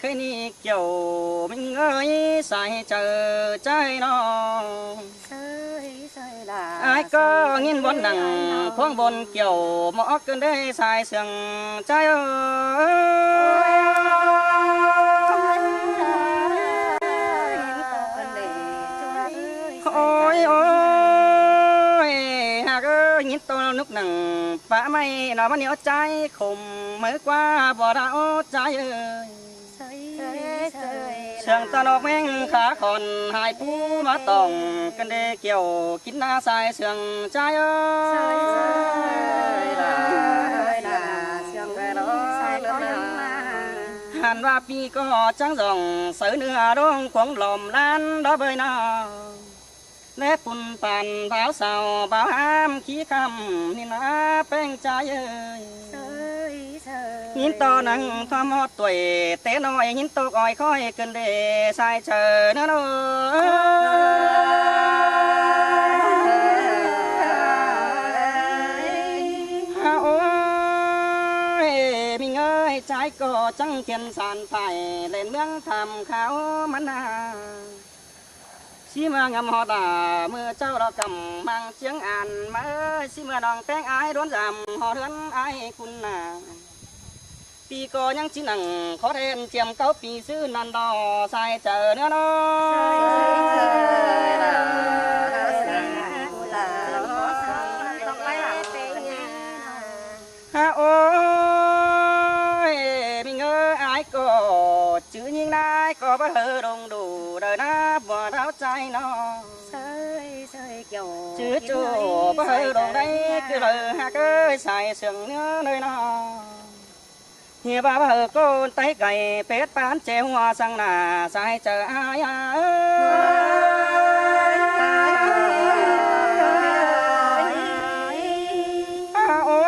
cái ni kiểu mình ơi sai chờ trái nó ai có nghiên bốn nặng khoang bồn kiểu mõ cơn đây sai sườn trái ơi ôi ôi hà cơ nhìn tôi lúc nặng phá mây nó vẫn nhớ trái khùng mới qua bỏ đảo trái ơi sườn ta nọc men khá còn hai phú má tòng cơn đây kiểu kín na sai sườn trái ơi hàn va pi có trắng dòng sới nửa đông quăng lòm lan đó bơi nào nét phun phàn pháo xào báo ham khí khăm nên á beng trái ơi nhìn to nắng thăm hót tuổi té nói nhìn to gọi khói cần để sai chờ nữa đâu ôi mình ơi trái cỏ trắng tiền sàn phải lên miếng tham khảo mắn à xí mưa ngầm họ đà mưa trâu đó cầm mang tiếng an mà ơi xí mưa đòn tiếng ai đón giảm họ đón ai kun à pi có những chữ nặng khó thêm chiêm cáo pi sư nan đò sai chờ nữa đó ha ôi mình ơi ai có chữ nhưng ai có bất hư đồng đủ đời na bỏ tháo trái nó chữ chủ bất hư đồng đây cứ lời ha cái xài sừng nữa nơi nó hiệp ba hờ cô tay cày pết bán chè hoa sang nà sai chờ ai ôi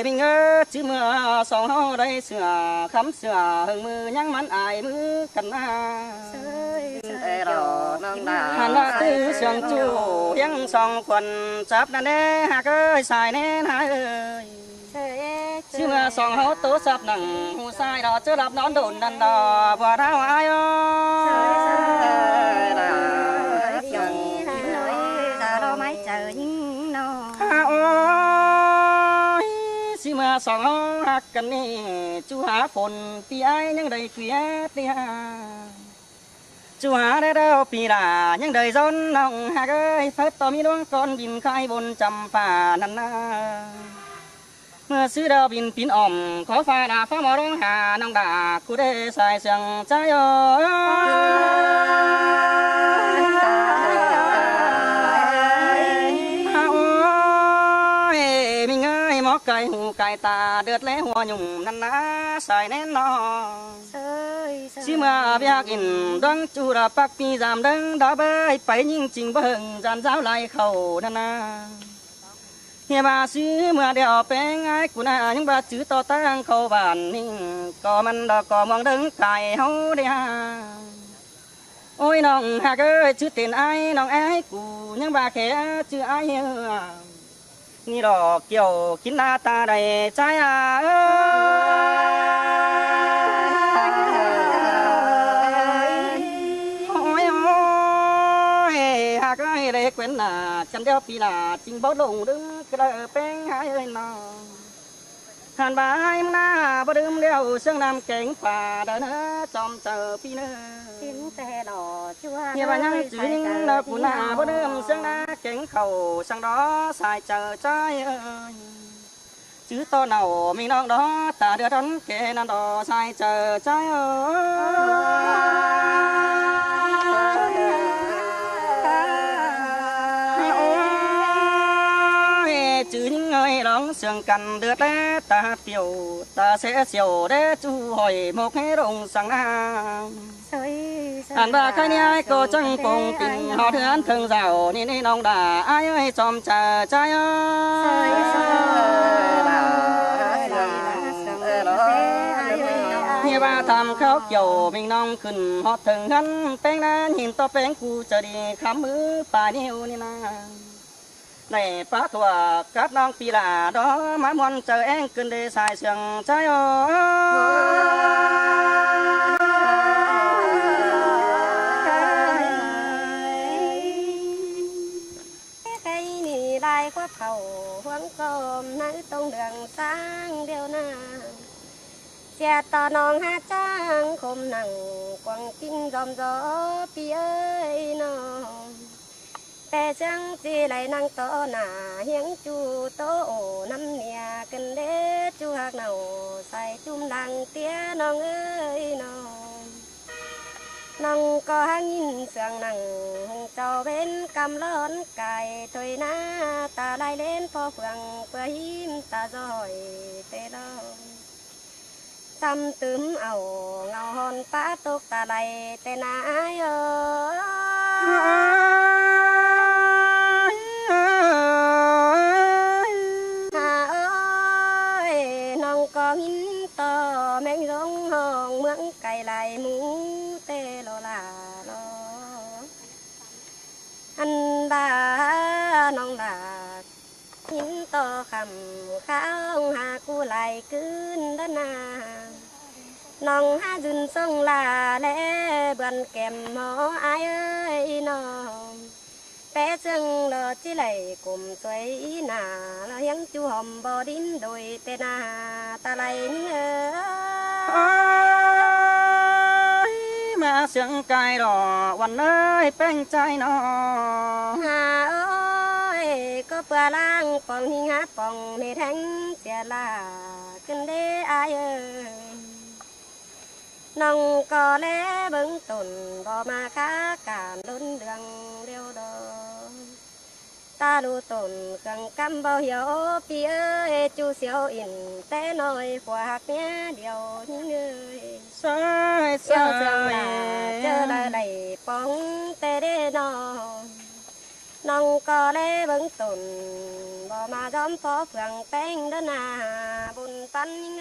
mình ơi chứ mưa sóng đây sửa khắm sửa hừng mưa nhắn mắn ai mưa cần hàn là tư sương chủ hiếng song quần chắp đàn đê hạ ơi xài nên hai ơi chứ mà sòng hấu tố sập nặng hù sai đó chưa lập nón đồn đàn đò và thao ai ôi chứ mà sòng hấu hạc cần đi chú há phồn pi ai những đầy phía tia chú há đây đâu pi là những đời rôn nòng hạc ơi phết to mi đuông con bìm khai bồn chầm phà năn mưa xứ đào bin pin ỏm khó pha đà phá mỏ đông hà nông đà cú đê xài sừng trái ơi mình ơi mó cày hù cày ta đợt lẽ hoa nhung năn ná xài nén nó xí mưa bia kín đắng chu đà bắc pi giảm đắng đá bơi phải nhưng trình bưng dàn giáo lại khẩu năn ná nhà bà xứ mưa đèo bén ai của na những bà chữ to tăng khâu bản có mình đó có mong đứng cài hấu đi ha ôi nòng hà ơi chữ tiền ai nòng ai của những bà khẽ chữ ai như đó kiểu kín na ta đầy trái à ôi ôi hà ơi để quên là chân đeo pi là chính báo lồng đứng cái đời bén hai ơi nó hàn bà hai na bờ đêm đeo sương nam cánh phà đỡ nữa trong chờ pi nữa nhà bà nhang chữ nhưng là của na bờ đêm sương na cánh khẩu sang đó xài chờ trái ơi chữ to nào mình non đó ta đưa đón kề nan đó xài chờ trái chữ những người đón sương cằn đưa té ta tiểu ta sẽ chiều để chú hỏi một cái đồng sang nam hàn bà khai ai cô chẳng cùng tình họ thương thương giàu nên ông đà ai ơi chòm chờ trái ơi nhà bà tham khóc dầu mình nong khẩn họ thường hắn tên na nhìn to bén cu chờ đi khám mứ bà niu ni na này phá thua các non pi là đó má mòn chờ em cơn đê xài sương trái ô cây nì lai quá khẩu hoang cơm nắng tông đường sáng điều na xe to non hát trang khom nặng quăng kinh dòm gió pi ơi nóแต่จังจีไหลนางโตหนาเฮียงจูโตโอน้ำเนียกันเด้จูหักเนาใส่จุ่มดังเตี้ยน้องเอ้ยน้องน้องก็หังยินเสียงนังหงเจ้าเป็นกำล้อนไก่ถอยหน้าตาลายเล่นพอเฟืองเปื่อหิมตาจอยเตะลองจำตึมเอาเงาหอนป้าตกตาไหลแต่นายเอcó nghìn to men rong hòn mướn cày lại mũ tê lo là lo anh ba nong là nghìn to khầm khao hà cu lại cướn đất na nong ha dùn sông là lẽ bần kèm mó ai ơi nong bé chân lờ chỉ lại cùng xoay nà là hiến chú hòm bò đín đôi tê nà ta lại nhớ mà sương cài đỏวันเอ้ยแป้งใจนอ hà ơi có bờ lang phòng hình hát phòng mê thánh xe là kinh đế ai ơi nông có lẽ bưng tồn bò mà khá cản lớn đường liêu đồ ta đủ tồn cần căm bao hiếu pi ơi chú siêu in té nói khoác nhé điều những người sơi siêu sương là chờ là đầy bóng tê đê nó nông có lẽ bưng tồn bò mà gióm phó phường bánh đơn à bùn bắn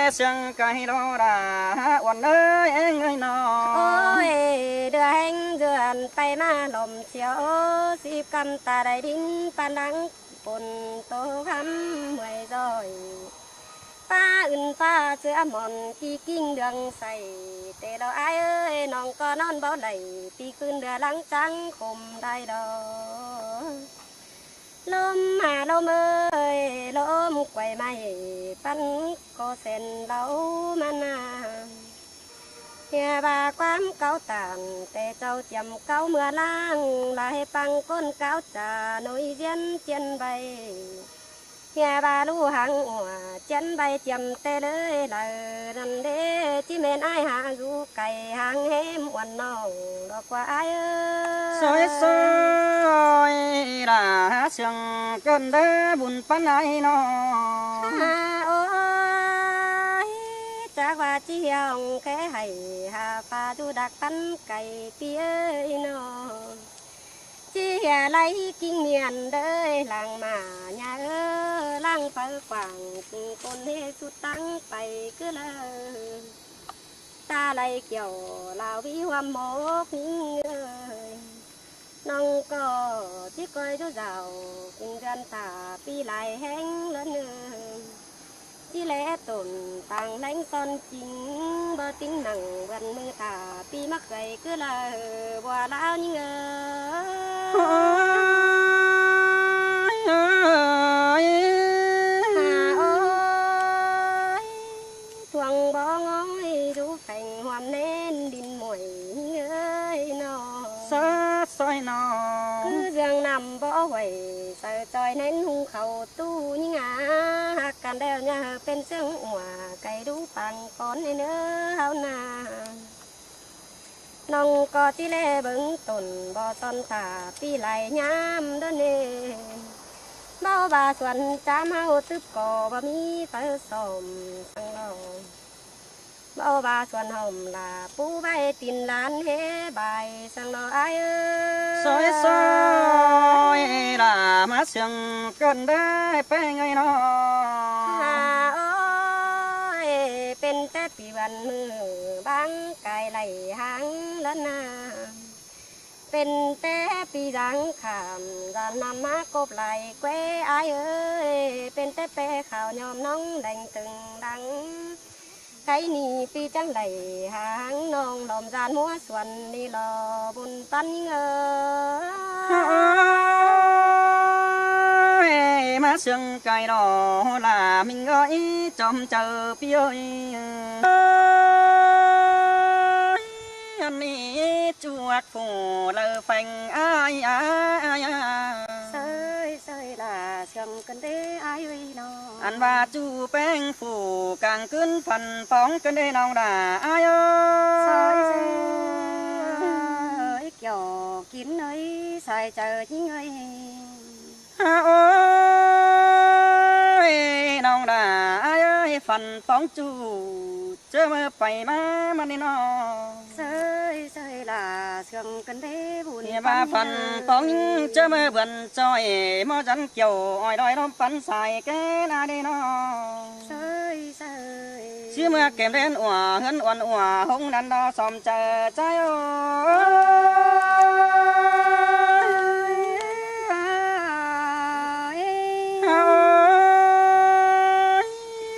những sương cài đó đãวันเอ้ยเอ็งเอ้ยนอ ôi đưa anh dườn tay ma lồm chiếu xịp cầm ta đầy đinh pan đắng bồn tô khăm mười rồi pa ưn pa sữa mòn khi kinh đường say tê đó ai ơi nòng có non bao đầy pi cơn đưa lắng trắng khom đai đó lôm mà lôm ơi lôm quay mày pan có sen lâu mà na nhà bà quán cáo tàn tê châu chầm cáo mưa lang lại bằng con cáo trà nối dân chân bay nhà bà lu hàng hòa chân bay chầm tê lưới là nằm đê chỉ men ai hạ du cày hàng hém quần nòng đó qua ai ơi soi soi là sương cơn đê buồn pan ai nọ và chi hồng cái hay hà pha du đặc bắn cày tia nó chi hà lấy kinh miền đời làng mà nhà ơ làng phở quảng con hê su tăng bày cứ là ta lấy kiểu lào bí hoa mốt những người nông có chỉ coi chú giàu kinh dân ta pi lại hén lớn chỉ lẽ tồn tàng lãnh son chính bơ tính nặng gần mưa tà pi mắc gầy cứ là bò lão như thuồng bó ngói rú thành hoàn nên đinh mùi ơi nó sát soi nọ cứ giường nằm bó huệ sợ trời nên hung khẩu tu như ngã càn đeo nhà bên sương hòa cây đú bằng con này nữa hao nà nông có tí lê bứng tồn bò son tà pi lại nhám đó nè bao bà xuân chám hao tướp cò bà mi phải xòm sang lòng bao bà xuân hồng là bú bay tin lan hé bài sang lo ai ơi soi soi là má sương cơn đê pe ngay nó ơiเป็นแต่ปีวันมือบังไก่ไหลหางแล้วนา เป็นแต่ปีดังขามจะนำมากบไหลแกวอายเอ้ยเป็นแต่แปรข่าวยอมน้องแดงตึงดังใครนี่ปีจังไหลหางน้องดอมจานหัวส่วนนี่รอบุญปันเอ้ย má sương cài đỏ là mình ơi trong chờ phía ơi anh đi chuột phủ lờ phành ai sơi sơi là sương cần đế ai ơi nó anh và chú beng phủ càng cơn phần phóng cơn đế nòng đà ai ơi sơi kiểu kín ơi xài chờ chính ơi ôi nòng đà ai ơi phần phóng chú chớ mơ phải mà đi nó sơi sơi là sương cần đế buồn nhà ba phần phóng chớ mơ vườn trôi mò rắn kiều ỏi đòi nó bắn xài cái na đi nó sơi sơi chứ mưa kèm đến ủa hân uẩn ủa hông đàn đo xòm chờ trái ơi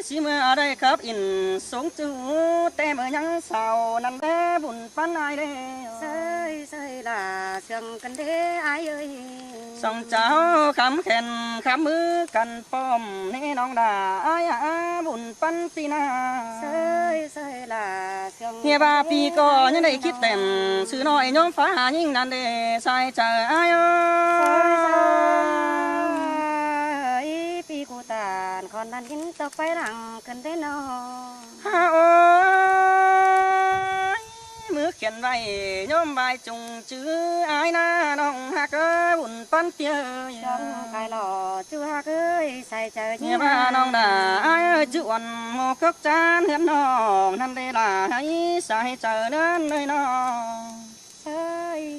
chỉ mưa ở đây khắp in xuống chú tem ở nhắn sầu nằm bé buồn pan ai đây sơi sơi là sương cần đế ai ơi song cháu khám khen khám mưa cần pom nê nong đà ai buồn pan tina sơi sơi là sương nghe ba pi co như này kít tèm sự nói nhóm phá hà nhưng đàn đề sai chờ ai ơi pi cô tàn còn đàn kín tóc phải rằng cần thế nó ôi mưa khen vậy nhóm bài trùng chữ ai na nong hạ cơ buồn pan tia trong cái lò chưa hát ơi xài chờ nghe ba nong đà ai ơi chữ uẩn một cốc chan hiến nong năm đây là hãy sai chờ đến nơi nó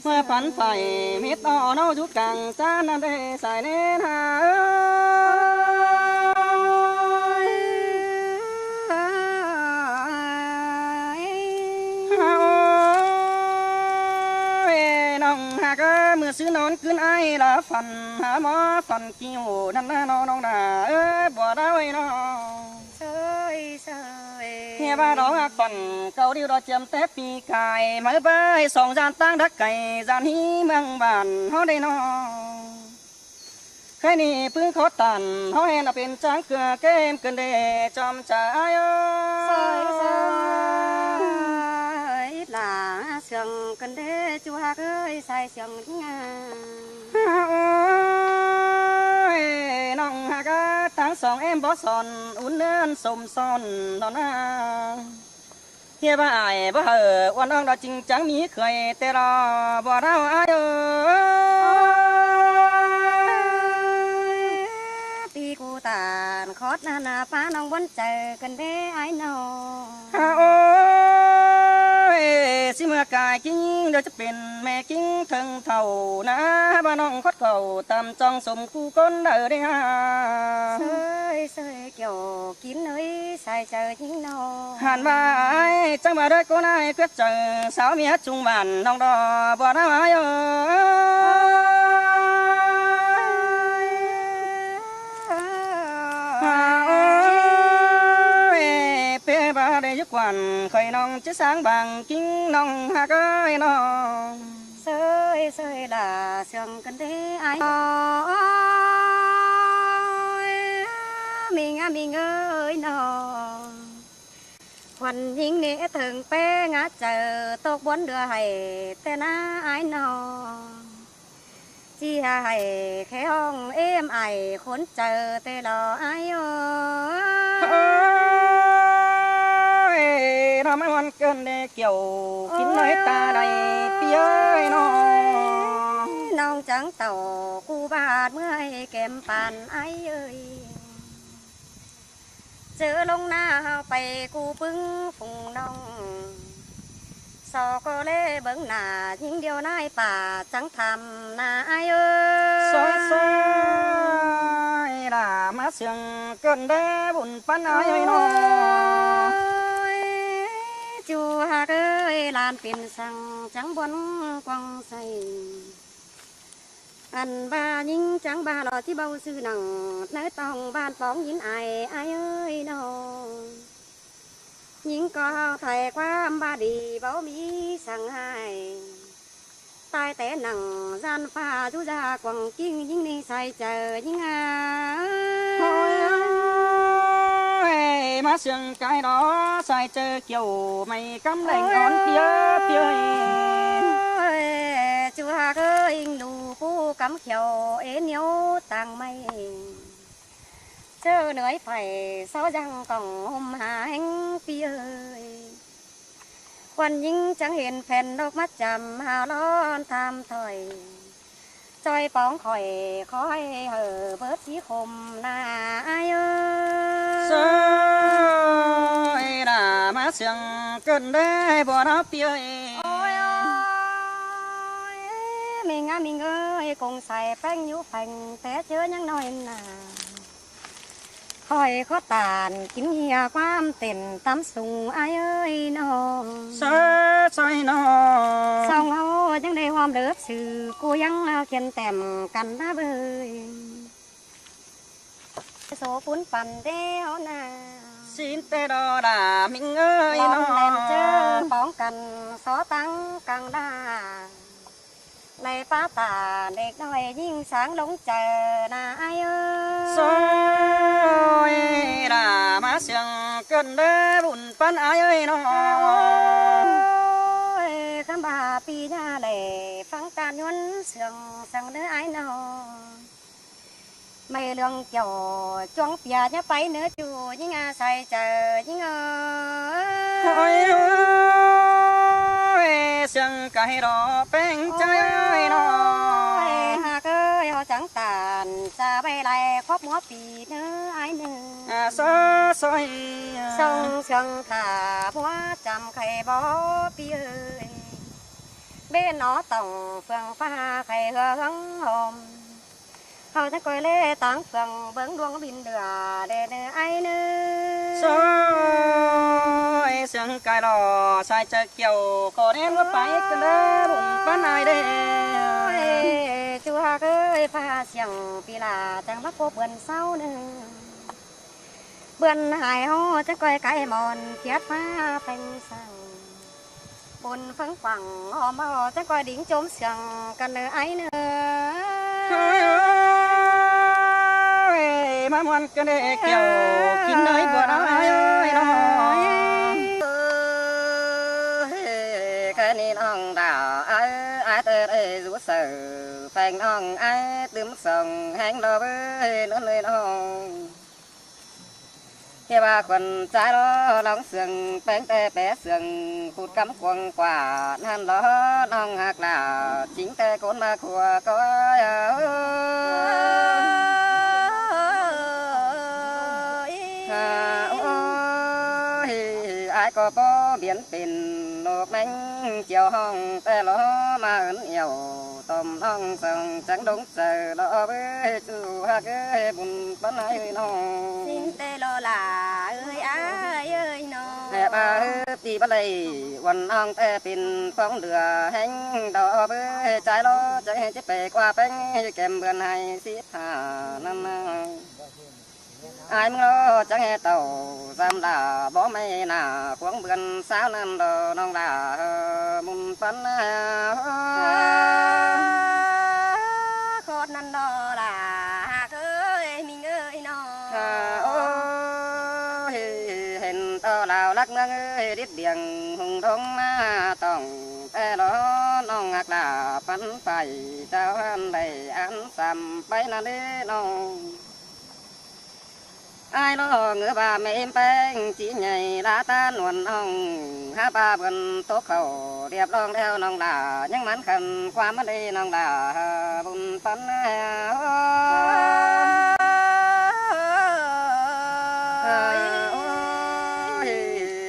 mưa phán phải mít to nó chút càng chan năm đây xài lên hà mưa xứ nón cứ ai là phần há mó phần kiều năn nó nong đà ơi bỏ đá ơi nó sơi sơi nghe ba đó phần câu điêu đó chém tép pi cài mới bay sòng gian tăng đắc cày gian hí mang bàn họ đây nó cái này phương khó tàn họ hẹn là bên trắng cửa cái em cần để chom chờ ai sơi ơi sơi là sương cần đế chú hát ơi xài sương ôi nong hạ cá tháng sòng em bó sòn uốn lên sồm son đó na kia ba ai ba hờ quan ông đó chính trắng mí cười tê lo bỏ ra ai ơi pi cô tàn khót na phá nong vẫn chờ cần đế ai nó ôi xin mưa cài kính đôi chấp biển mẹ kính thân thầu na ba nong khót cầu tầm trong sùng cu con ở đây ha sơi sơi kiểu kín ơi xài chờ chính nó hàn ba ai chẳng mà đôi cô này quyết chờ sáu mía chung bàn nong đò bỏ ra ai ba đây giúp quản khởi nong chiếc sáng bằng kính nong hạ cái nó sơi sơi là sương cần đế ai mình ơi nó hoàn hình nế thường pe ngã chờ tốt bốn đưa hay tên ai nó chi hay khéo em ai khốn chờ tê lo ai ơi nó mới hoàn cơn để kiểu kín nói ta đầy phía nó nong trắng tàu cu bát mươi kèm bàn ai ơi chớ lông na bay cu bưng phùng nong sao có lẽ bưng nà những điều này bà chẳng thầm na ai ơi xói xói là má sương cơn đế buồn pan ai ơi nó จูหากเอ้ยลานเป็นสังจังบนกวางใสอันบายิงจังบาหลอที่เบาซื่อหนังเนื้อตองบ้านปองยินไอเอ้ยน้องยิงก็ไทยความบาดีเบามีสั่งให้ตายแต่หนังจันฟ้าจุจากวางกิ้งยิงนี่ใส่เจอยิงมาเสียงไก่ดอใส่เจอเกี่ยวไม่กำแหล่งอ่อนเปียเปียจูหากเอ้ยดูผู้กำเขียวเอ็นเหนียวต่างไม่เจอเหนื่อยไฟเศร้าจังต้องห่มหาแห่งปีเอ้ยควันยิงจังเห็นแผ่นดอกมัดจำหาล้อนทำถอยจอยป้องคอยคอยเห่อเบิดสีคมหน้าเอ้ยด่ามาเสียงเกินได้บ่รับเปียมีงามมีเงยคงใส่แป้งยูแผ่งแต่เจอยังน้อยน่ะคอยขอตานกินเหี่ยความเต็นตำสูงเอ้ยน้องใส่น้องสองเฮาจังได้ความเลิศสื่อกูยังเขียนแต้มกันนะเบยโสปุ้นปั่นเดียวน่ะสินแต่ดอด่ามิงเอ้ยน้องเจอป้องกันสอตั้งกลางดาในป้าตาเด็กน้อยยิ่งสางหลงเจอนาเอ้ยด่ามาเสียงเกินได้บุญปันเอ้ยน้องคำบาปีหน้าแหล่ฟังการย้อนเสียงสั่งเนื้อไอ้น้องไม่เรื่องเกี่ยวจ้วงเปียจะไปเนื้อจูยิ่งใส่เจอยิ่งเสียงไก่รอแป้งใจน้อยหากเอ้ยเขาจังตานจะไปไล่ครอบหัวปีเนื้อไอ้หนึ่งซอยส่งเสียงขาหัวจำไข่บ่ปีเอ้ยเบ้นน้อต้องเฟืองฟ้าไข่เหืองหอมเขาจะคอยเล่ตั้งเฟืองเบิ้งดวงบินเดือเด้อไอ้เนื้อซอยเสียงไก่รอใส่จะเกี่ยวก็เน้นว่าไปกันเด้อบุญปันไอเด้จูหากเอ้ยฟ้าเสียงปีลาจังมาพบเบิ่นเศร้าหนึ่งเบิ่นหายเฮาจะคอยไก่มอนเขียดฟ้าเป็นสั่งบนฟังฝั่งหอมเอาจะคอยดิ่งโจมเสียงกันเด้อไอ้เนื้อมามันกันได้เกี่ยวกินได้บ่ได้น้องแค่นี้น้องดาวไอ้เตอรู้สึกแฟนน้องไอ้ตื่มส่งแห้งดอกนั่นเลยน้องเฮียว่าคนใจล้อลองเสียงแป้งแต่แปะเสียงพูดคำกวางกว่านั่นล้อน้องหักลาจิงแต่คนมาขัวก็ก็บ่เบียนเป็นโลกแมงเจียวห้องแต่ล้อมาเอิ้นเอี่ยวต้มน้องส่งจังดงเจอล้อเบ้จูฮักเอ้ยบุญปันให้น้องสินแต่ล้อหลาเอ้ยอ้ายเอ้ยน้องแอบตีบ่เลยวันน้องแต่เป็นฟองเดือแห้งดอกเบ้ใจล้อใจจะไปกว่าแป้งแก้มเบือนให้สิทานั่นไอ้มึงจังเต่าจำด่าบ่ไม่น่าควงเบือนสาวนั่นดอน้องด่ามุนปันโคตรนั่นดอล่ะเอ้ยมีเงยน้องโอ้เห็นต่อลาวลักเมืองเอ้ยดิดเดียงหงทงมาต้องแต่ล้อน้องหักด่าปันไปเจ้าอันใดอันซ้ำไปนั่นเด้น้องไอ้ล้อเงือบาไม่แป้งจีใหญ่ลาตาหนวลห้องหาปลาบนโต๊ะเขาเรียบร้องแล้วน้องด่ายังมันขันความมันได้น้องด่าบุญปัน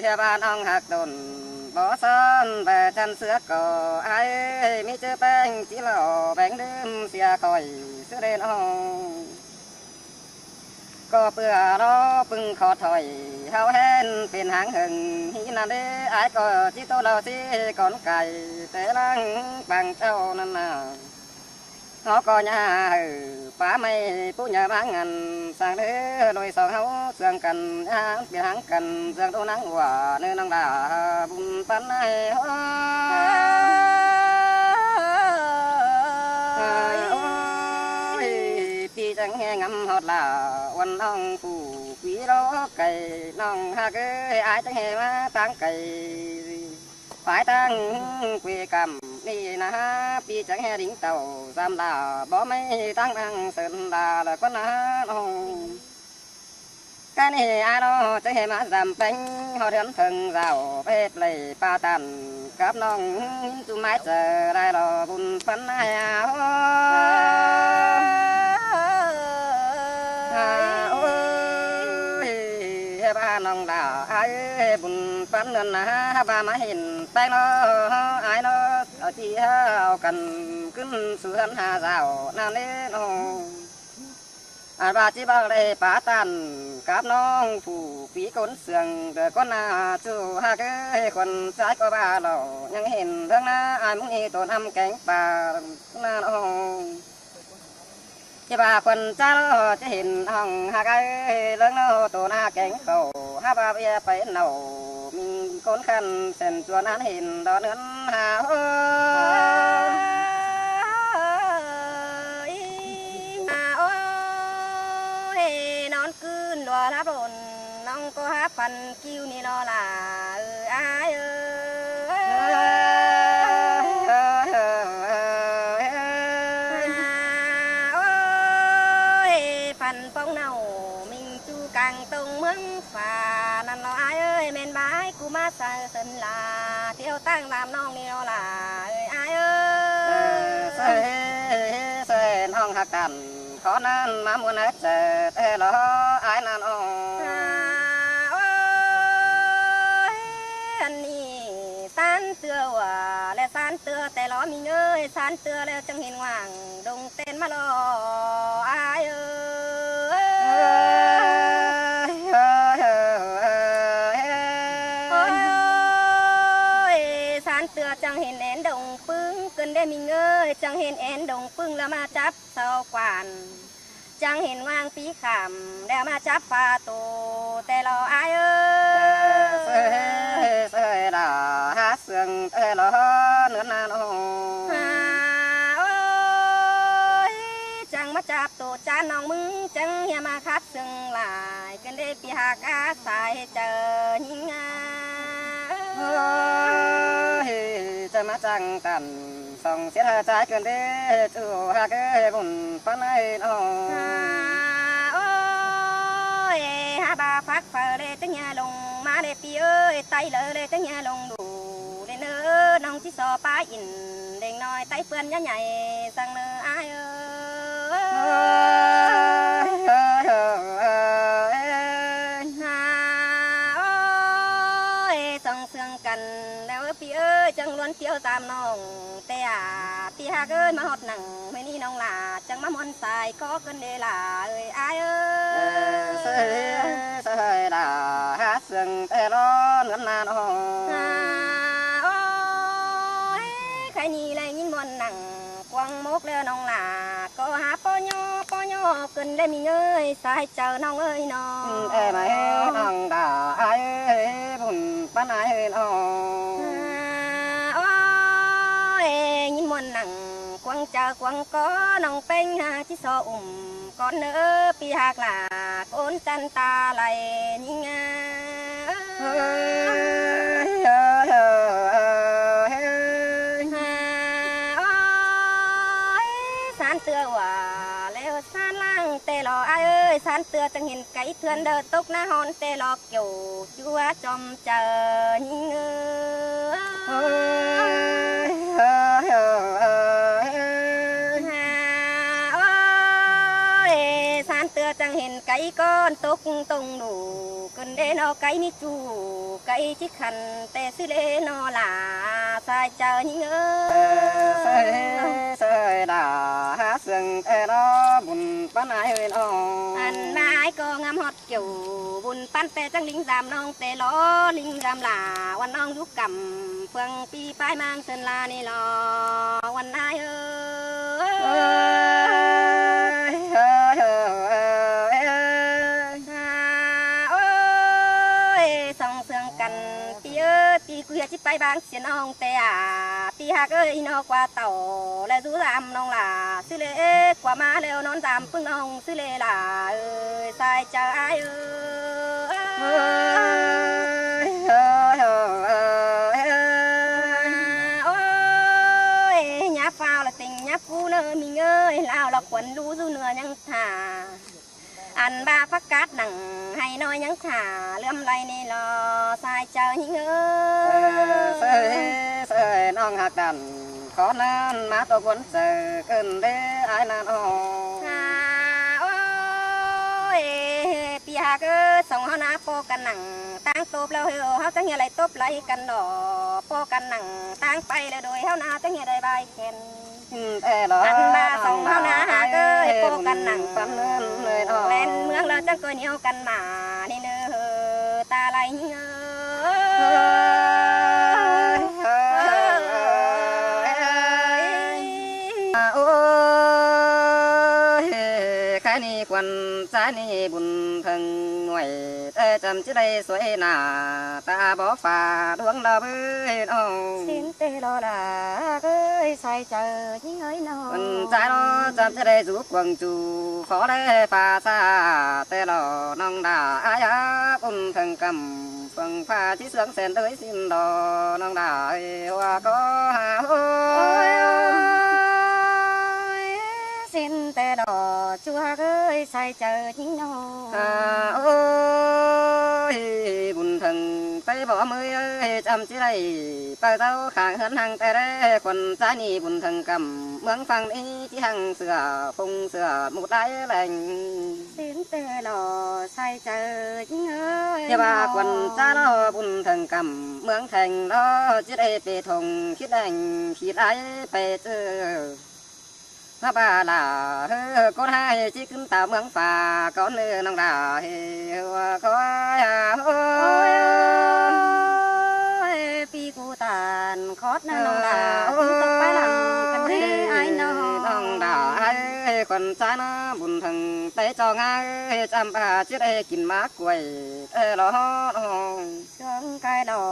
เฮียบ้านน้องหักดนบ่ซ้อนแต่ฉันเสือก่อไอ้มีเจอแป้งจีหล่อแบ่งดื่มเสียก่อยเสือเด่นห้อง ก็เปื่อเราปึงขอถอยเฮาเห็นเป็นหางหึงฮีนั่นเด้อายก็จิโตเราสิก่อนไก่แต่ลังปังเจ้านั่นน่ะเขาก็ย่าป้าไม่ผู้ใหญ่บางงานสั่งเด้อโดยสองเฮาเสื่องกันย่างเปลี่ยนหางกันเสื่องโตนังว่าเนื้อนังดาบุญปันให้โอ้ยพี่จังแหงำฮอดลาวันน้องผู้ปีรอไก่น้องหากเอ้ยอายจังแหมาตั้งไก่ฝ่ายตั้งคุยกำนี่นะปีจังแหดิ่งเต่าสามดาบ่ไม่ตั้งนั่งเสินดาแล้วก็นะน้องcái này ai đó chơi mà giảm bánh họ đến thường rào bếp lầy ba tàn cáp nong tu mái chờ đây là bùn phấn ai ôi ba nong đào ai bùn phấn nên là ba má hình tay nó ai nó ở chi hao cần cứ sửa hà rào nam đấy nó bà chỉ bảo đây bà tàn cáp nong phủ phí con sườn rồi con chú ha cái con trái của bà lò nhưng hiện thương na ai muốn đi tổn âm cánh bà na nó chỉ bà con cha nó chỉ hiện hồng ha cái lớn nó tổn ha cánh cầu ha bà bia phải nấu mình con khăn sền chuồn ăn hiện đó nữa ha đùa tháp đồn nong có hát phần kêu ni lo là ai ơi phần phong nào mình chu càng tung mướn phà năn lo ai ơi men bái cu má sa sơn là tiêu tăng làm nong ni lo là ai ơi sen hong hạc đàn có nên mà muốn hết giờ thế lo ai nan ôi anh đi san tưa và lẽ san tưaแต่lo mình ơi san tưa lẽ chẳng hiền hoàng đồng tên mà lo ai ơi san tưa chẳng hiền én đồng pưng cần để mình ơi chẳng hiền én đồng pưng là mà chấp sau quản chẳng hiền ngoan phí khảm để mà chấp pha tổแต่lo ai ơi sơi là hát sươngแต่lo nữa nan ôi chẳng mà chấp tổ cha nong mưng chẳng hiền mà khát sương lại cần để pi hạc á sai chờ nhìn chẳng mà chẳng tàn song xiết hà trái cần để chú hà cái bùn phấn ấy nó ôi hà bà phát phở để tới nhà lồng má để pi ơi tay lỡ để tới nhà lồng đủ để nữa nong chỉ so pa in để nói tay phơn nhá nhảy sang nữa ai ơi song sương cần đeo pi ơi chẳng luôn tiêu tam nongแต่ตีหากเอ้ยมาหอดหนังไม่นี่น้องหลาจังมาม่อนสายก็เกินเดล่าเอ้ยอายเอ้ยเสยด่าหาเสียงแต่ร้อนกันนานโอ้ยใครนี่เลยยินบนหนังกวางมกเรือน้องหลาก็หาป้อย่อเกินได้มีเอ้ยสายเจอน้องเอ้ยน้องเอ้ยมาให้น้องด่าอายเอ้ยบุญป้านายเอ้ยน้องnhìn muôn nặng quăng chờ quăng có nòng pênh chỉ so con nữa pi hạc là con chân ta lại nhìn san tưa quả leo san lang tê lò ai ơi san tưa chẳng nhìn cái thuyền đờ tốc na hòn tê lò kiểu chúa chom chờ nhìn san tưa chẳng hình cái con túc tung đủ cần để nó cái ní chu cái chiếc khăn tê xứ lê nó là sai chờ những ơi sơi đà hát sừng tê nó bùn ปันอ้ายเอ้ยน้อง อันมาอ้ายก็งามฮอดเกี่ยวบุญปั้นแต่จังลิงดามน้องแต่ล้อลิงดามลาวันน้องยุกกำเฟืองปีปลายมางเซินลานี่ลอวันอ้ายเอ้ยส่องเสืองกันปีเอ้ยปีกูอยากสิไปบางเสียน้องแต่ปีหักเอ้ยนอกว่าเต่าและสู้ตามน้องล่ะซื้อเล็กกว่ามาแล้วนอนตามพึ่งน้องซื้อเล็กล่ะเอ้ยสายใจเอ้ยnhá phao là tình nhá phu nơ mình ơi lao là quần lũ du nửa nhăng thả ăn ba phát cát nặng hay nói nhăng thả lươm lay nê lo sai chờ những ơi sơi non hạt đàn có nan má tôi cuốn sờ cơn đê ai nan ôi bia cơ sông họ ná poกันหนังตั้งตบแล้วเฮาจังเฮ็ดไรตบไหลกันดอกpoกันหนังตั้งไปแล้วโดยเฮานาจังเฮ็ดได้บายแค่นอันบาสองเฮานาหาเก้ยโปกันหนังปั๊มเลยแล่นเมืองเราจังก็เหนียวกันมานี่เด้อตาไหลเงแค่นี้ควันใจนี่บุญเพิ่งหน่วยแต่จำจะได้สวยหน้าตาบ่ฟ้าดวงดาวเอ้ยน้อง xin tê lo là ơi sai chờ những ơi nó คนใจเราจำจะได้สุขวังจูขอได้ฟ้าซาแต่เราน้องดาอายาบุญเพิ่งกำฟังฟ้าที่เสียงแสนเอ้ยสิ้นดอน้องดาว่าก็หาโอ้ยxin tê đỏ chúa ơi sai chờ những nó โอ้ยบุญถึงไปบ่มือเอ้ยจำสิได้ไปเต้าข้างเฮือนหังแต่ได้คนใจนี่บุญถึงกำเมืองฟังนี้ที่หังเสือพงเสือหมุดได้แหล่ง xin tê đỏ sai chờ những ơi อย่าว่าคนใจเราบุญถึงกำเมืองแทงเราจะได้ไปทงคิดแดงคิดไอ้ไปเจอถ้าบ้าล่ะก็ให้จิขึ้นตาเมืองฟ้าก็เนื้อน้องดาว่าก็โอ้ย ปีกูตานคอดนะน้องดาตกไปหลังกันเด้ไอ้น้อง ดาคนใจนะบุญถึงเตะจองจำป่าจะได้กินมากกวยรอ เชื่องกายดอ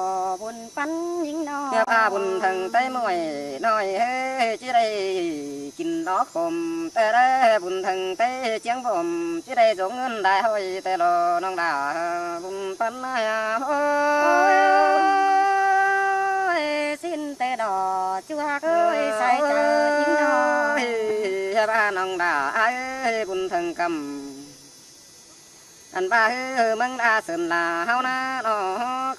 บุญปั้นยิงน้อง เจ้าป่าบุญถึงเตะมวยน้อยจะได้กินดอกคมแต่ได้บุญถึงเตะเจียงผมจะได้ส่งเงินได้ห้อยแต่รอน้องดาบุญปั้นโอ้ย xin tê đỏ chúa ơi sai chờ những nó บ้านน้องดาบุญถึงกำอันบ้ามึงดาเสริมลาเฮานะน้อ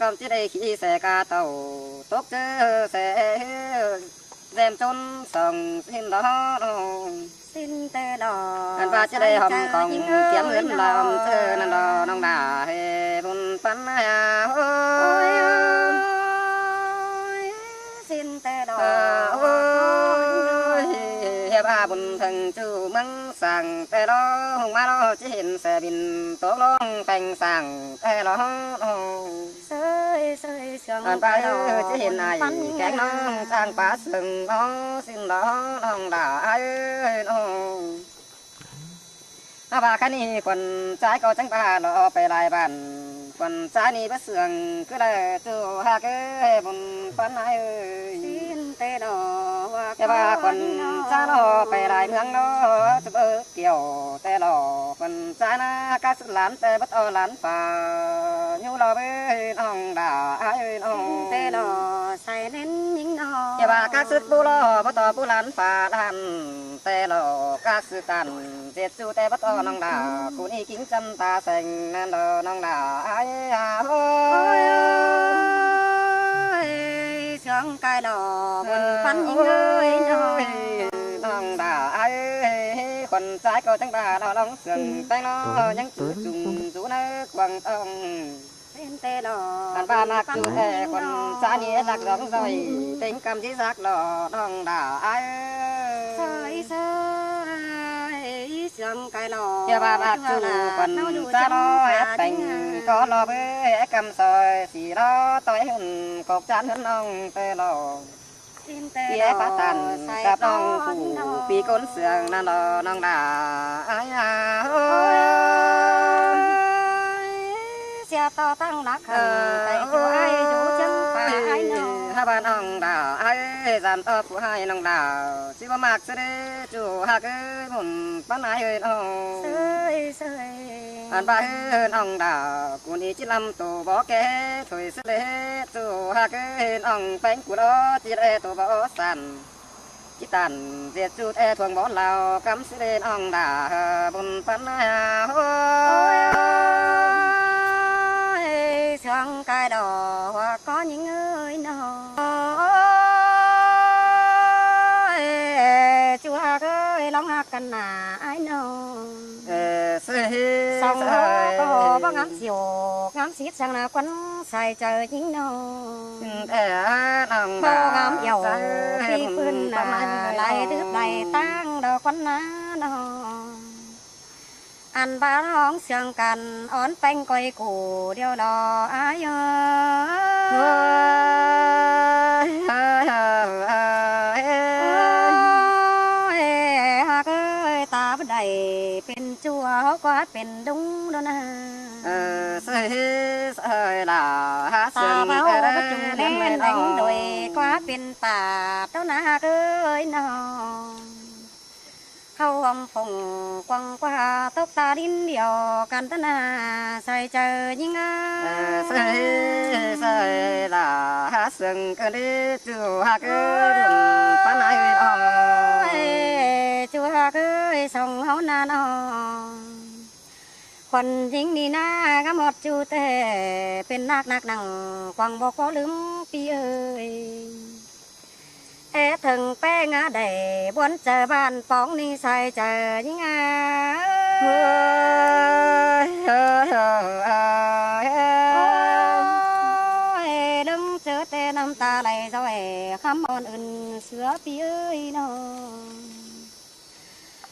กำจะได้ขี่แสกาเต่าตกเจอแสแซมจนส่องสิ้นดอก xin tê đỏ อันบ้าจะได้หอมของเกี่ยมเงินลำเจอนั่นดอน้องดาบุญปันโอ้ย xin tê đỏ บ้าบุญถึงจูมึงสั่งแต่รอหงมาเราจะเห็นแสบินตกลงแปงสั่งแต่รอ sơi sơi sương อันไปจะเห็นไอ้แกงน้องสร้างป่าสึงน้องสิ้นดอกน้องด่าน้องบ้าคันนี้คนใจก็จังป่าเราไปลายบ้านคนใจนี่บ่เสื่องคือได้จูหากบุญปันไอ้ xin tê đỏ แต่ว่าคนจ้าเราไปหลายเมืองเนาะจะเบิกเกี่ยวแต่หล่อคนจ้านะกัสหลานแต่บัดเอาหลานป่าอยู่เราไปน้องด่าไอ้น้อง tê đỏ sai lên những nó แต่ว่ากัสปูล้อบัดต่อปูหลานป่าดันแต่หล่อกัสกันเจ็ดจูแต่บัดเอาน้องด่ากูนี่กิ้งจำตาแสงนั่นเด้อน้องด่าไอ้โอ้ย sương cài đỏ buồnปั้นnhững ơi nó น้องด่าคนใจก็จังด่าเราลองเสื่องแต่น้อยังจุจุงจูเนื้อกวางต้อง xin tê đỏ อันบ้านักจูแท้คนใจนี้รักร้องซอยเต็งกำที่รักหล่อน้องด่าsơi sơi sương cái lò Chia ba bạc chu quần xa lo ép cảnh có lo với cầm soi xì lo tối hơn cột chán hơn ông tê lò Chia phát tàn cặp ông phủ vì cốn sương nan lo nong đà ai à xe to tăng nát hầm tay chú ai chú chân phải ai nọ hai bạn ông đào ai dàn to phụ hai nong đào chỉ có mặc sẽ để chủ hai cái bồn bán ai hơi ông sơi sơi anh ba hơn ông đào cuốn đi chỉ làm tổ bó kế thôi sẽ để chủ hai cái ông bánh của đó chỉ để tổ bó sàn chỉ tàn diệt chút e thuồng bó lào cắm sẽ lên ông đào bồn bán ai sương cái đò hoa có những người nọ chú ha ơi long ha cần là ai nọ sông có bao ngắm chiều ngắm xít sang là quấn xài trời chính nọ bao ngắm dầu khi phương là lại đứt lại tang đò quấn lá nọ anh ba hóng sương cằn ón bánh quay củ điều đò ai ơi ta bất đầy bên chùa quá bên đúng đó nè sơi là hát ta sương bao bất chung lên đánh đuổi quá bên tà đó nè ơi nào khâu ông phùng quăng qua tóc ta đến điều can tân à say chờ nhưng sơi là hát sương cơ đi chú hát bán ai ông chú hát ơi sông hấu na nóคนยิงนี่นะก็หมดจูเตเป็นนักหนังกวางบอกก็ลืมปีเอ้ยถึงแป้งได้บนเจอบ้านป้องนี่ใส่เจอยังไงดึงเจอแต่น้ำตาไหลจ้อยคำอ่อนอื่นเสือปีเอ้ยน้อง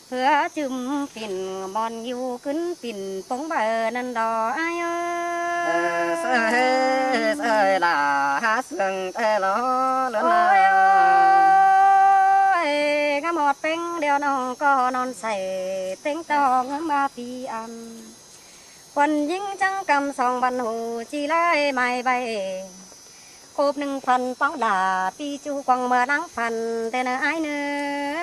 เพื่อจุ่มปิ่นบอนอยู่ขึ้นปิ่นปงเบอร์นั่นดอไอ้sơi là hát sương tê lo lớnก็หมดเป็นเดียวน้องก็นอนใส่เต็งตองมาปีอันคนยิงจังกำสองบันหูจีไล่ไม่ใบโคบ1,000ป้องด่าปีจูกวางเมื่อนังพันแต่เนื้อไอ้เนื้อ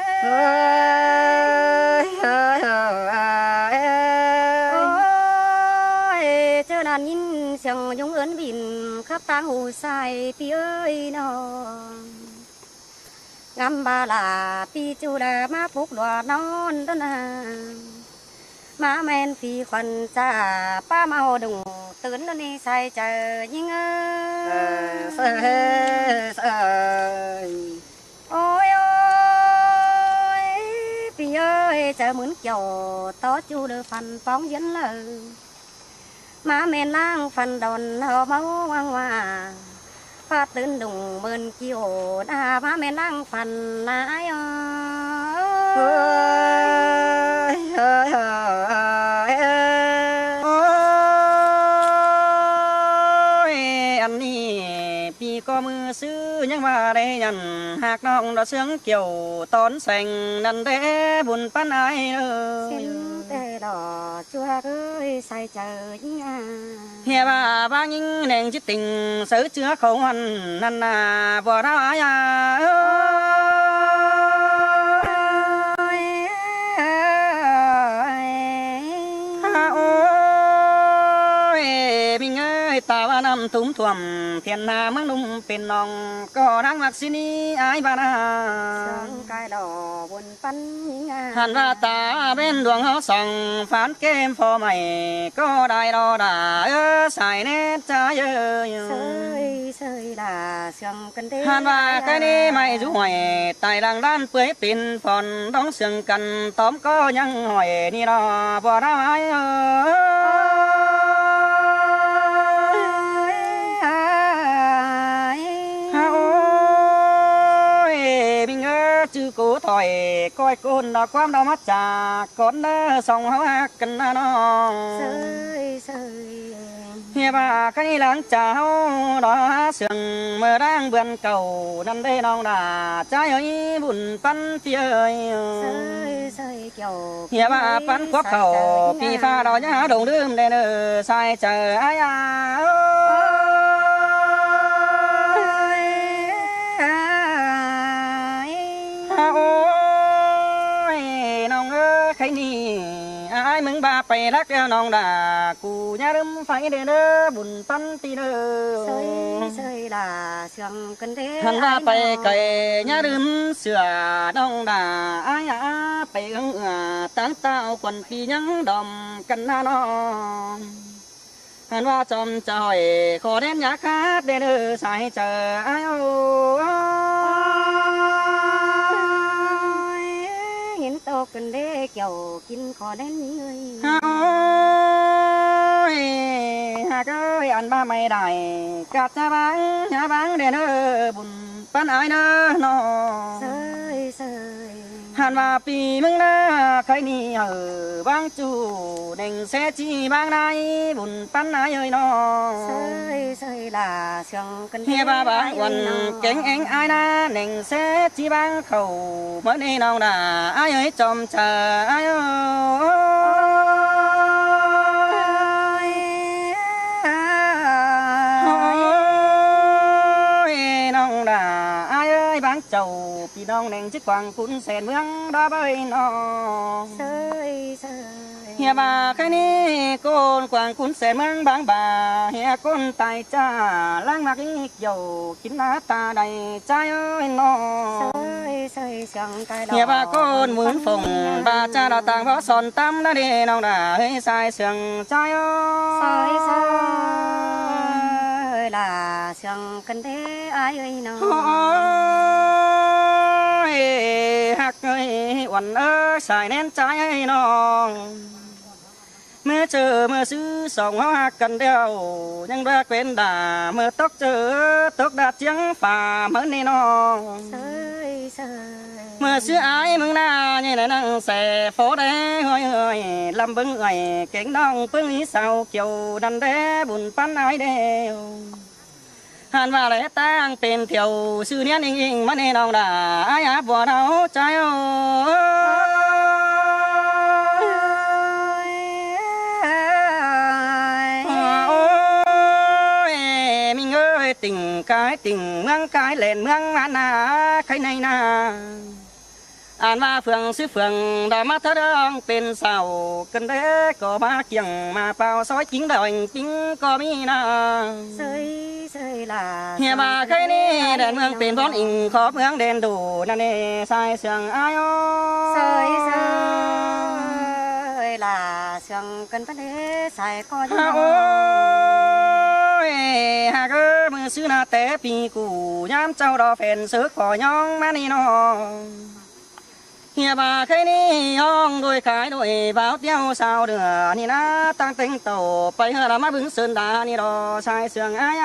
เจอนั่นยินเสียงยุงเอิ้นบินขับตางหูใส่ปีเอ้ยน้องงำบาลาปีจูดามาพุกหลวานอนต้นนามาแมนปีควันจ้าป้ามาโหดุงตื่นตอนนี้ใส่เจอยิงโอ้ยปีเอ้ยเจอเหมือนเกี่ยวต่อจูเดือฟันป้องยันเลยมาแมนล่างฟันดอนเอาเมาว่างว่าฟ้าตื่นดุงเมินเกี่ยวดามาแม่นั่งฟันนายอันนี้ปีก็มือซื้อยังมาได้ยันหากน้องดอกเสืองเกี่ยวตอนแสงนั่นเด้บุญปันไอแต่ดอชัวเอ้ยใส่เจอยิงเฮียว่าบางยิงแดงจิตติงซื้อเชื้อเขาหันนั่นน่ะบ่ได้ยาตาว่าน้ำตุ้มท่วมเทียนนาเมืองนุ่มเป็นน้องก็รักมักสินีอายบานาสังกายดอบนปันยิงหันว่าตาเป็นดวงเขาส่องฝานเกมพอใหม่ก็ได้รอด่าใส่เน็ตใจเยอะเสยด่าเสียงกันเด้หันว่าแค่นี้ไม่รู้หวยไต่หลังด้านเปื่อยปิ่นฝอนต้องเสียงกันต้อมก็ยังหอยนี่รอบ่ได้จื้อกูถอย อยก้อยกุนดอกความดอกมาจากก่อนเด้อส่องเฮาฮักกันนะน้องเสยเสยเฮียบ่าใครหลังเจ้าดอกเสื่องเมื่อร่างเบือนเก่านั่นได้น้องด่าใจเอ้ยบุญปันเตียเอ้ยเสยเกี่ยวเฮียบ่าปันควักเขาปีฟ้าดอกยาดงดื่มได้เด้อใส่เจออายาโอ้ยน้องเอ้ยใครนี่อายมึงบาไปรักแล้วน้องด่ากูอย่าลืมไฟเด้อบุญปันตีเด้อเสยล่ะเสื่องกันเด้หันว่าไปไกลอย่าลืมเสือน้องด่าอายไปตั้งเต้าควันปียังดอมกันนะน้องหันว่าจอมจอยขอเด่นอยากคาดเด้อใส่เจออายเห็นโตกันเด้เกี่ยวกินขอเด่นเงยโอ้ยหากเอ้ยอันบ้าไม่ได้กัดจะบังอย่าบังเด้อบุญปันอายเด้อน้องเสยหันว่าปีมึงนะใครนี่บางจูเด้งเสจีบางนายบุญปันอายเอ้ยน้องเสยล่ะเสื่องกันเฮียบ้าบางวันเก่งเอ็งอายนะเด้งเสจีบางเขาเมื่อนี้น้องด่าอายเอ้ยจอมเจออายน้องด่าอายเอ้ยบางเจ้าพี่น้องแดงจิกวางคุณแสนเมืองดาเบยน้องเสยเฮียบ่าใครนี่โกนกวางคุณแสนเมืองบางบ่าเฮียก้นตายจ้าล้างมักอีกเหี่ยวกินหน้าตาใดใจเอ้ยน้องเสยเสื่องไกลดอกเฮียบ่าโกนหมุนฝงบ่าจ้าเราต่างเพราะสอนตั้มนะเด้น้องด่าเฮ้ยสายเสื่องใจเอ้ยเสยล่ะเสื่องกันเด้อายเอ้ยน้องหักเอ้ยวันสายแน่นใจน้องเมื่อเจอเมื่อซื้อสองหักกันเดียวยังรักเป็นด่าเมื่อตกเจอตกดาเจียงฝ่าเหมือนนี่น้องเมื่อซื้ออายมึงหน้าเนี่ยนั่งแสโฟได้เฮ้ยลำบึงเอ้ยเก่งน้องปึ้งนี้เศร้าเกี่ยวดันเด้บุญปั้นอายเดียวหันว่าเลยตั้งเป็นเที่ยวชื่อเนี้ยอิงมันนี่น้องด่าอายบัวเราใจมิงเอ้ยติ่งกายติ่งเมืองกายเล่นเมืองอันนาใครในนาอ่านมาเฟืองซื้อเฟืองดามาทะดองเป็นเสากันเด้ก็มาเกี่ยงมาเป่าซอยจิ้งดอยจิ้งก็มีนาเสยล่ะเฮียบ่าใครนี่แดนเมืองเป็นร้อนอิงขอเมืองเด่นดูนั่นเองสายเสียงอายเสยล่ะเสียงกันปะเด้สายก็ยังโอ้ยหากมือซื้อหน้าแต่ปีกูย้ำเจ้าดอแฟนเสือขอย่องมานี่น้องเฮียบ่าใครนี่ย่องโดยขายโดยบ่าวเตี้ยวสาวเดือนี่นะตั้งเต็งโตไปเฮาละมาบึงเสินดานี่ดอชายเสียงอาย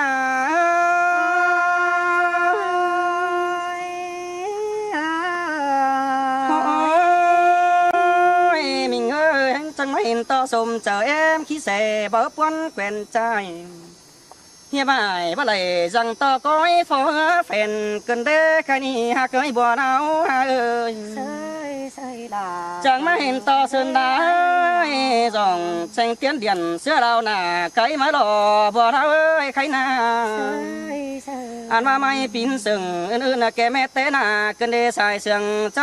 มิงเอ้ยจังไม่เห็นต่อสมเจอเอ็มขี้เสบ่ปวนแกว่นใจเฮียบ่ายบ่ไหลจังต่อก้อยฟอแฟนกันเด้ใครนี่หากเคยบ่เอาเอ้ยจังมาเห็นต่อเสินได้จ่องเซ็งเตี้ยนเดียนเสื้อเราหน้าไก่มาหล่อบ่เราเอ้ยใครหน้าอ่านมาไม่ปีนสึงอื่นๆแกแม่เต้หน้ากันเด้สายเสียงใจ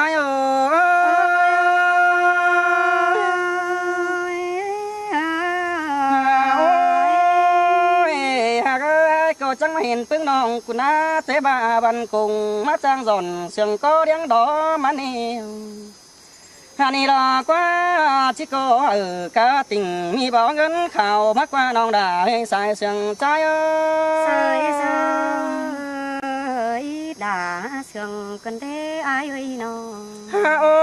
ก็จังมาเห็นปึ้งน้องกุณาเตบาบันกุงมาจ้างสอนเสียงก็เลี้ยงดอมันนี่ฮันนี่รอกว่าชิโก้กะติ่งมีบ่เงินข่าวมากกว่าน้องด่าให้สายเสียงใจด่าเสียงกันเด้อายเอ้ยน้องโอ้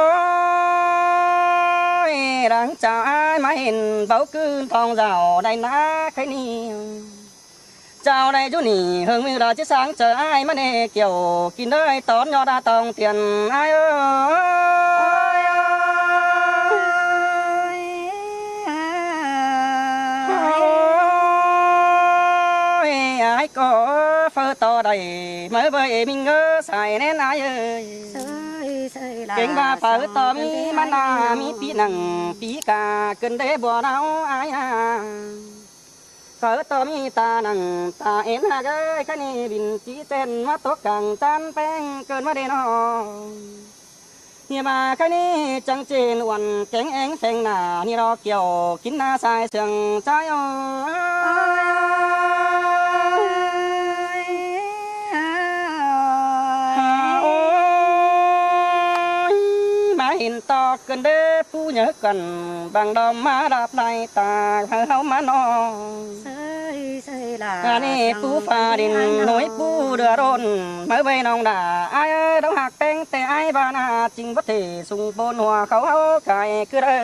ยหลังจากมาเห็นเบาคืนทองเจ้าได้นะใครนี่ เจ้าได้อยู่นี่เฮิงมีราชสังเจออ้ายมาเนเกี่ยวกินเอ้ยตอนยอดาตองเตียนอ้ายเอ้ยอ้ายก็เฟ้อต่อได้เมื่อเบยมิงเงอใส่แน่นอ้ายเอ้ยเก่งบาเฟ้อต่อมีมันนามีปีหนังปีกาเกินได้บ่เนาอ้ายเฟ้อต่อมีตาหนังตาเอ็นหากเอ้ยคันนี้บินจีเต้นมาตกกลางจานแป้งเกินมาได้น้อเฮียมาคันนี้จังเจนวันแกงแองแฝงหน้านี่รอเกี่ยวกินหน้าสายเสียงใจเห็นตอกกันเด้ผู้เยอะกันบางดอมมาดับในตาเฮามานองอันนี้ผู้ฟ้าดินหน่วยผู้เดือร้นเมื่อใบน้องด่าไอ้ต้องหักแป้งแต่ไอ้บ้านาจริงวัดเทสุงบนหัวเขาไก่คือเด้อ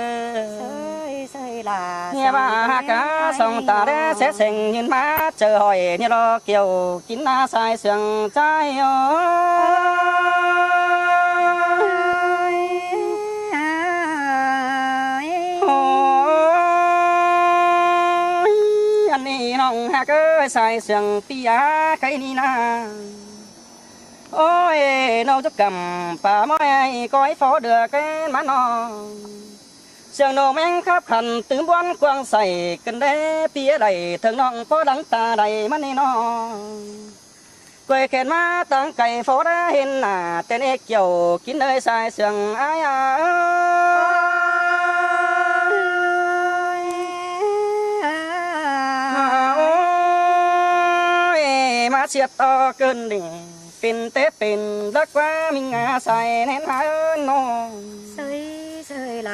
เนี่ยบ้าหักสองตาเด้เสเสงยืนมาเจอหอยนี่รอเกี่ยวกินหน้าสายเสียงใจน้องฮักเอ้ยใส่เสียงปียาใครนี่นาโอ้ยน้องจะกำป่าไม้ก้อยฟอเดือแกนมาน้องเสียงโนแมงขับขันตื่นบ้านกวางใส่กันได้ปียใดถึงน้องพอดังตาใดมันนี่น้องกวยแขนมาตั้งไก่ฟอได้เห็นหน้าแต่เนกเกี่ยวกินเลยใส่เสียงอายเสียต่อเกินดิ่งเป็นเตเป็นรักว่ามิงาใส่แน่นหาน้อง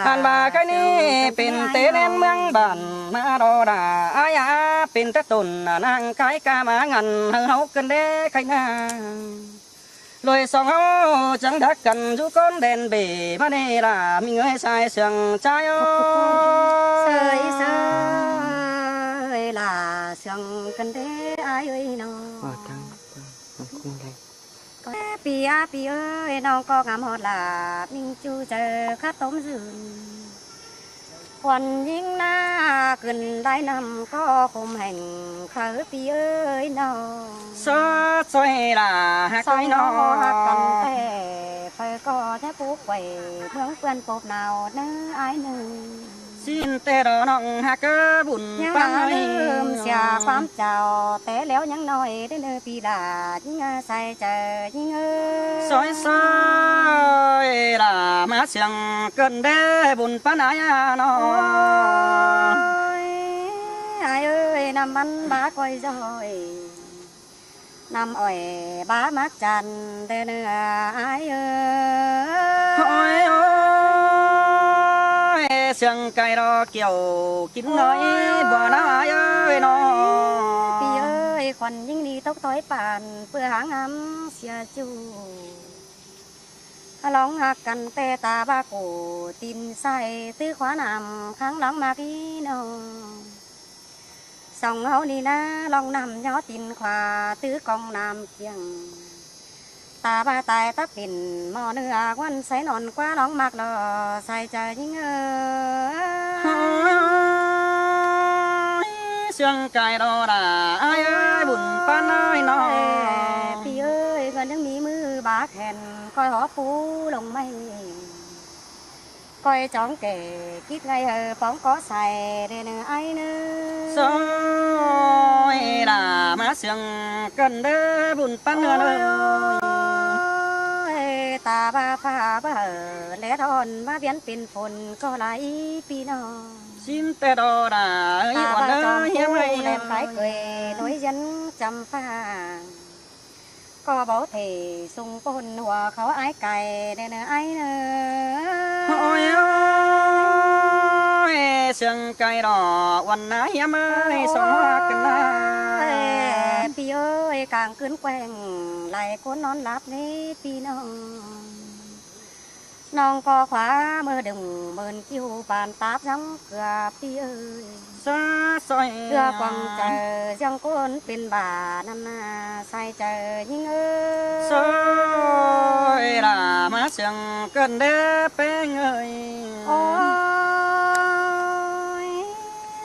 ผ่านมาแค่นี้เป็นเตแน่นเมืองบ้านมารอด่าอายาเป็นแต่ตุนนางขายกามางันเฮากันเด้ใครนาลอยสองเฮาจังดักกันอยู่ก้นแดนเบมาเนล่ะมีเงยใส่เสียงใจเสียงกันเด้อายเอ้ยน้องปีเอ้ยน้องก็งามฮอดลาบนิ่งจูเจอข้าต้มซื่นควันยิ่งหน้าขึ้นได้นำก็คมแห่งเขาปีเอ้ยน้องสดสวยล่ะฮักน้องฮักกันแต่ไฟก็แทบปุ๊กไว้เมืองเปื้อนปบหนาวเนื้ออายหนึ่งสิ้นแต่รอน้องฮักบุญปังลืมเสียความเจ้าแต่แล้วยังน้อยได้เนื้อปีดายิ่งใส่เจอยิ่งซอยล่ะมาเสียงเกินได้บุญปันอายน้องอายเอ้ยน้ำมันบ้าก้อยจอยน้ำอ้อยบ้ามักจันเด้อเนื้ออายเอ้ยเสียงไก่รอเกี่ยวกินน้อยบ่น้าเอ้ยน้องปีเอ้ยควันยิ่งดีตกต้อยป่านเพื่อหางำเสียจูร้องหักกันแต่ตาบากูตินใส่ตื้อขวานำข้างหลังมากอีน้องส่องเฮานี่นะลองนำย้อตินขวาตื้อกองน้ำเกียงตาบาตายตาปิ่นหม้อเนื้อวันใส่นอนกว่าน้องมากดอใส่ใจยิ่งเสียงไก่รอด่าอ้ายบุญป้าน้อยน้อยพี่เอ้ยเงินยังมีมือบาแขนคอยหอปูลงไม่คอยจ้องเก๋คิดไงป้องก็ใส่เด้อเนื้อไอ้เนื้อซอยด่ามาเสียงกันเด้อบุญป้าเนื้อตาบาฟ้าบ่และทอนมาเวียนเป็นฝนก็ไหลปีน้องสิ้นแต่ดอดาตาบาจอมผู้แดนไกลเกยหน่วยยันจำฟ้าก็เบาเทสุงปนหัวเขาไอ้ไก่เด้อเนื้อไอ้เนื้อโอ้ยเสียงไก่ดอวันไหนยังไม่สองกันนะพี่เอ้ยกลางคืนแกว่งไหลคนนอนหลับนี่พี่น้อง น้องก็ขวามือดึงเมินคิวปานตาบยังเกือบพี่เอ้ย ซาซอย เพื่อควังเจอยังคนเป็นบานั่นนาใส่เจอยิ่งเอ้ย ซอยล่ะมาเสียงเกินเด้เป้งเอ้ย โอ้ย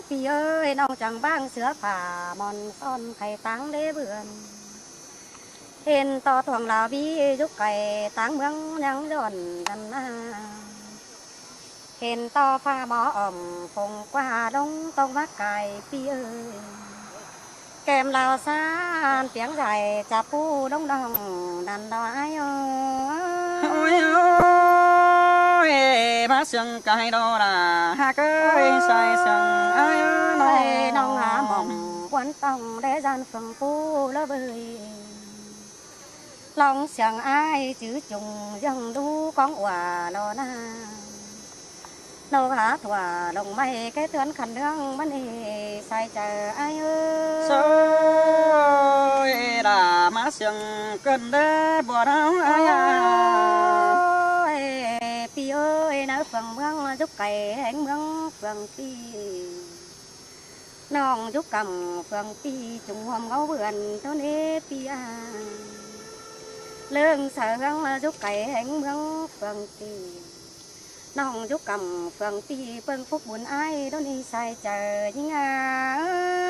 พี่เอ้ยน้องจังบ้างเสือผ่ามอนซ่อนไข่ตังได้เบื่อนเห็นต่อทวงลาวียุกไก่ตังเมืองยังย่อนดันนาเห็นต่อฟ้าหมออ่อมคงกว่าลงตรงวัดไก่พี่เอ้ยแก้มลาวสานเสียงใหญ่จะปูดงดองดันดอยเอ้ โอ้ ย ยโอ้ยมาเสียงไก่ดอล่ะหากเอ้ยใส่เสียงอ้ายน้ น้ อ อง งหาหม่อมวันต้องได้จันฝังปูละเบยลองเสียงอ้ายจื้อจุงยังดูกองว่าลอนาโนหาถั่วลงไม่แค่เตือนขันเรื่องมันเอใส่ใจอ้ายเอ้ ซอย ยล่ะมาเสียงเกินเด้บ่ดาวอ้าย ยพี่เอ้ยน้าฝังเมืองจุกไก่แห่งเมืองฝังปีน้องจุกกำฝังปีจุงหอมเขาเบื่อนเท่านี้พี่อาเรื่องเสืองจุกไก่แห่งเมืองฝังปีน้องจุกกำฝังปีเปิ้งฟุกบุญไอ้เท่านี้ใส่เจอยิ่ง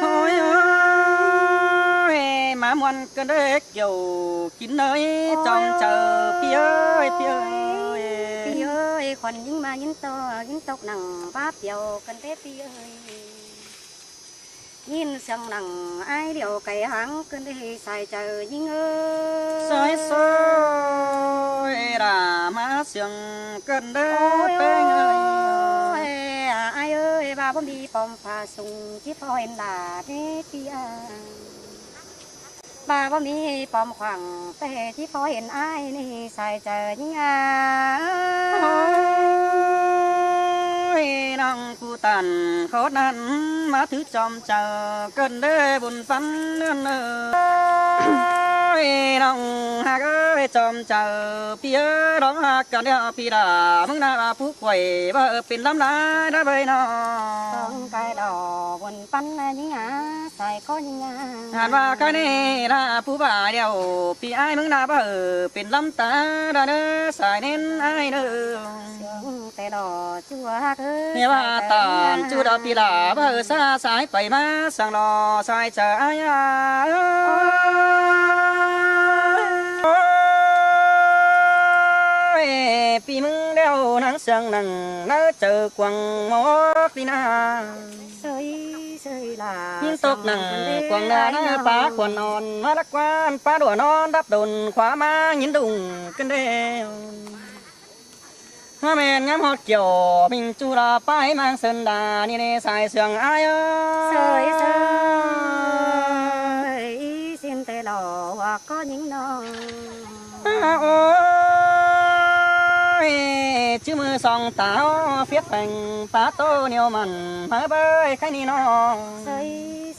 โอ้ยโอ้ยมามวนกันเด้เกี่ยวกินเนยจอมเจอพี่เอ้ยพี่เอ้ย พี่เอ้ยคนยิ่งมายิ่งโตยิ่งตกหนังป้าเปียวกันเด้พี่เอ้ยยินเสียงหนังไอ้เดียวไก่หางกันได้ใส่เจอยิ่งเอ้ ซอย ย ซอยล่ะมาเสียงกันเด้เป้งเอ้ย ไอ้เอ้ยบาบ่มีปอมฟ้าสูงที่พอเห็นดาเด้พี่อาบาบ่มีปอมขวางแต่ที่พอเห็นไอ้นี่ใส่เจอยิ่ง โอ้ยน้องผู้ตันเขานั้นมาถือจอมเจอกันเด้บุญฟันเนื่อนเอ้ยน้องหากเอ้ยจอมเจอพี่เอ้ยร้องหักกันเดียวพี่ด่ามึงน่าผู้ป่วยว่าเป็นลำลายได้ไปน้อ ต้องกายดอกบนปั้นยิ่งใส่ก็ยิ่ง หานว่าแค่นี้นะผู้บ่าเดียวพี่ไอ้มึงน่าบ่เป็นลำตาได้เด้อสายเน้นไอ้เด้อ เสียงแต่ดอกจัวเอ้ย เมียว่าตานจูดาปีลาบ่ซาสายไปมาสั่งรอสายจะอายาโอ้ยปีมึงเดียวนังเสียงนังน่าเจอกวางหมอกดีนา เสยเสยลา ยินตกหนังกวางนาป้าควรนอนมาลักวานป้าดัวนอนดับดนขวามายินดุงกันเดียวถ้าแม่นงามฮอดเกี่ยวมิงจูราป้ายมังเซินดานี่ในสายเสียงอาย เสยเสยสิ้นแต่หล่อว่าก็ยิ่งน้อง โอ้ยชื่อมือสองตาเฟียดแฝงป้าโตเหนียวมันมาเบยแค่นี้น้อง เสย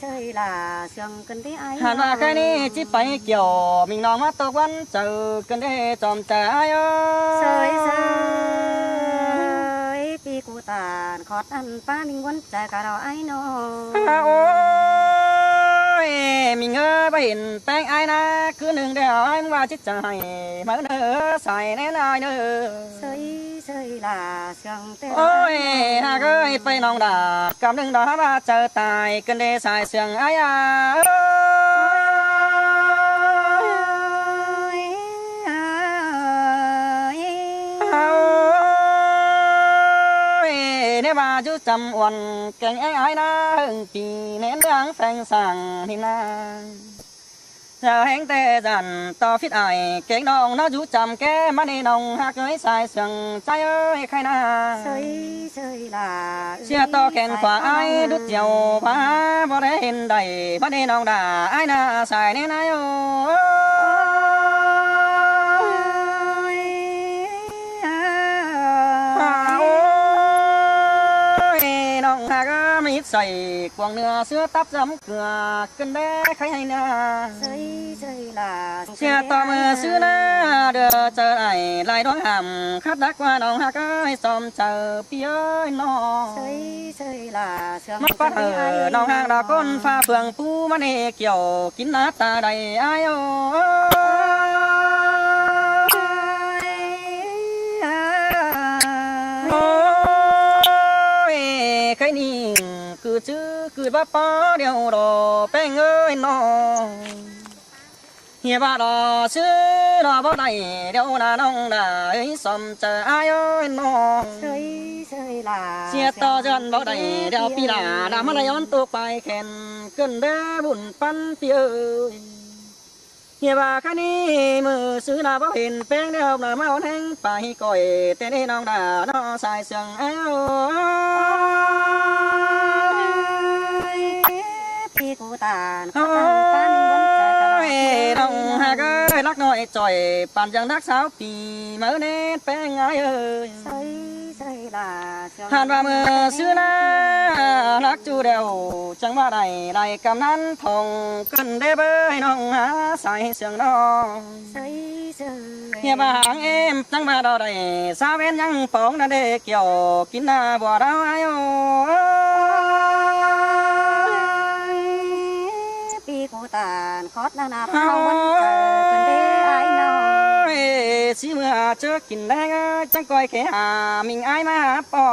เสยลาเสียงกันที่ไอ้ หันว่าแค่นี้จิไปเกี่ยวมิงน้องมาตกวันเจอกันได้จอมใจ เสยเสยปีกูตานขอดอันป้ามิงวันใจกะเราไอ้น้อง โอ้ยมิงเอ้ยไปเห็นแป้งไอ้นะคือหนึ่งเดียวไอ้มึงว่าจิตใจมาเนื้อใส่แน่นายเนื้อ เสยเสยลาเสียงแต่ โอ้ยหากเอ้ยไปน้องดาบกำหนึ่งดอกมาเจอตายกันได้สายเสียงอายา เนี่ยมาจุจำวันแกงไอ้นะปีเน้นเรื่องแฟงสั่งที่นาเธอแห้งแต่จันต่อฟิตไอแกงน้องน่าจุจำแกมาในน้องหากเอ้ยสายเสียงใจเอ้ยใครนา เสยเสยลา เสียต่อแขนขวาไอ้ดุดเจียวพาบ่ได้เห็นใดมาในน้องด่าไอ้นาสายเนี่ยนะโย เ น้องหากมีใส่กวางเนื้อเสื้อตับจำเกลือกันได้ใครให้นา เฮ้ยเฮ้ยล่ะ เสียต่อมือซื้อหน้าเด้อเจอไอ้ลายร้องหำคัดดักว่าน้องหากให้ซ้อมเจอพี่เอ้ยน้อง เฮ้ยเฮ้ยล่ะเสือ มักปัดน้องหางดอกก้นฟ้าเฟืองปูมันเกี่ยวกินหน้าตาใดอายโอ้โอ้ยใครนี่คือชื่อคือว่าป้อเดียวรอแป้งเอ้ยน้องเฮียบ้ารอซื้อรอบ่ได้เดี๋ยวน้าน้องด่าเอ้ยสมเจออายเอ้ยน้อง เฮ้ยเฮ้ยล่ะ เสียต่อจนบ่ได้เดี๋ยวปีหน้าดามาลย้อนตัวไปแข่นขึ้นเด้อบุญปันเปียเฮียว่าคันนี้มือซื้อหน้าบ่เห็นแป้งเดียวหน้ามาอ่อนแห้งไปก่อยแต่นี่น้องด่าน้องสายเสียงเอ้า พี่กูตาล โอ้ยน้องหากเอ้ยรักน้อยจ่อยปั่นจังรักสาวปีเมื่อเน้นแป้งไงเอ้ย เฮ้ยเฮ้ยล่ะ หานว่ามือซื้อหน้ารักจูเดียวจังว่าได้กำนั้นทองขึ้นได้เบยน้องหาใส่เสียงน้อง เฮ้ยเฮ้ย เฮียบางเอ็มจังมาดอได้สาวเวนยังปองนั่นเด้เกี่ยวกินหน้าบัวดาวอายุ พี่กูตาลคอดนานาเฮาวันเจอกันได้ไอ้น้อง สิเมื่อเจอกินแดงจังก้อยแค่หามิงไอ้มาปอ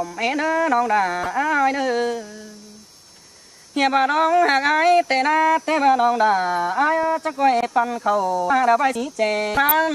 มเอ็นน้องด่าอ้ายเด้อเฮียบ่าน้องหากไอ้แต่นาแต่บ่าน้องด่าอ้ายจังก้อยปันเขาดาไปสีแจง